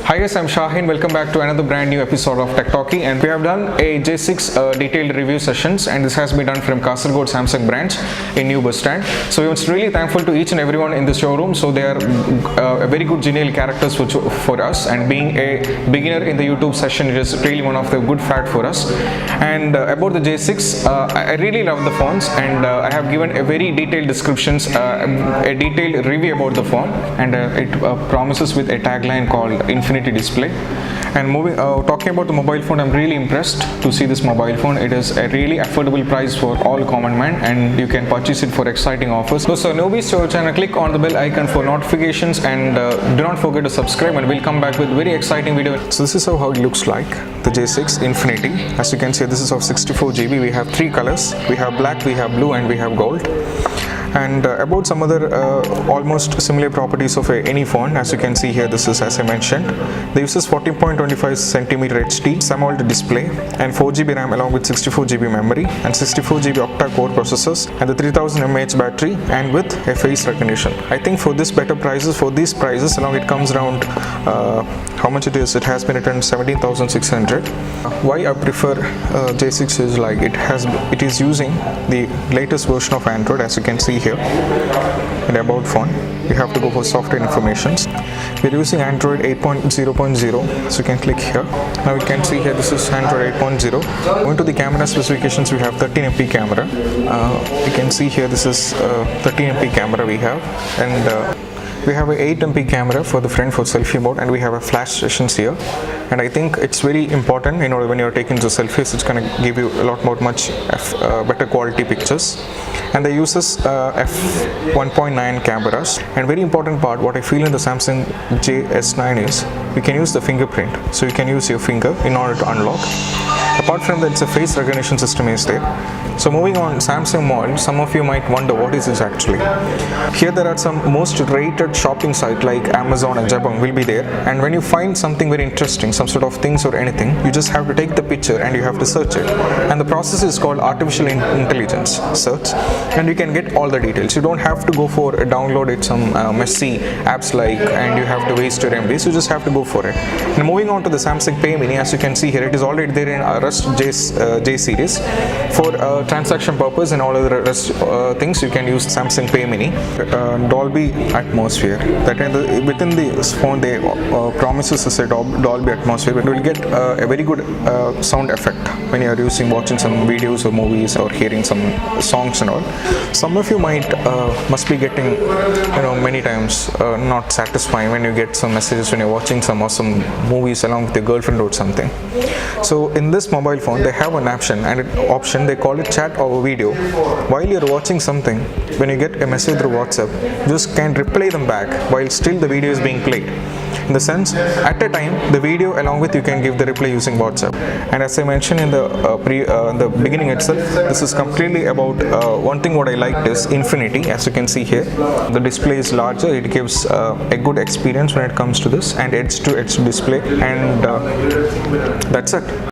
Hi guys, I'm Shahin. Welcome back to another brand new episode of Tech Talkie, and we have done a J6 detailed review sessions, and this has been done from Kasaragod Samsung branch in New Bus Stand. So we are really thankful to each and everyone in the showroom. So they are a very good genial characters for us, and being a beginner in the YouTube session, it is really one of the good fact for us. And about the J6, I really love the phones, and I have given a very detailed descriptions, a detailed review about the phone, and it promises with a tagline called Infinity Display. And talking about the mobile phone, I'm really impressed to see this mobile phone. It is a really affordable price for all common man, and you can purchase it for exciting offers. So newbies to our channel, click on the bell icon for notifications, and do not forget to subscribe, and we'll come back with very exciting video. So this is how it looks like, the J6 Infinity. As you can see, this is of 64 GB. We have three colors. We have black, we have blue, and we have gold. And about some other almost similar properties of any phone, as you can see here, this is, as I mentioned, the uses 14.25cm HD AMOLED display and 4GB RAM along with 64GB memory and 64GB octa-core processors and the 3000 mAh battery and with a face recognition. I think for this better prices, for these prices along, it comes around how much it is. It has been written 17,600. Why I prefer J6 is like it is using the latest version of Android, as you can see here. In about phone, you have to go for software informations. We're using Android 8.0.0, so you can click here. Now you can see here, this is Android 8.0. Going to the camera specifications, we have 13MP camera. You can see here, this is 13MP camera we have, and we have a 8MP camera for the front for selfie mode, and we have a flash sessions here. And I think it's very important, when you're taking the selfies, it's going to give you a lot more better quality pictures. And they uses f1.9 cameras. And very important part, what I feel in the Samsung JS9 is you can use the fingerprint, so you can use your finger in order to unlock. Apart from that, it's a face recognition system is there. So moving on, Samsung Mall, some of you might wonder what is this actually. Here there are some most rated shopping sites like Amazon and Jabong will be there, and when you find something very interesting, some sort of things or anything, you just have to take the picture and you have to search it. And the process is called artificial intelligence search, and you can get all the details. You don't have to go for download it some messy apps like, and you have to waste your MB, so you just have to go for it. And moving on to the Samsung Pay Mini, as you can see here, it is already there in Rust J series for transaction purpose, and all other rest things you can use Samsung Pay Mini. Dolby Atmosphere, that within the phone they promises us a Dolby Atmosphere, but you will get a very good sound effect when you are watching some videos or movies or hearing some songs and all. Some of you must be getting many times not satisfying when you get some messages when you're watching some awesome movies along with your girlfriend or something. So in this mobile phone they have an option, they call it chat over video. While you're watching something, when you get a message through WhatsApp, you just can reply them back while still the video is being played. In the sense, at a time, the video along with you can give the reply using WhatsApp. And as I mentioned in the beginning itself, this is completely about one thing what I liked is Infinity. As you can see here, the display is larger. It gives a good experience when it comes to this, and edge to edge display, and that's it.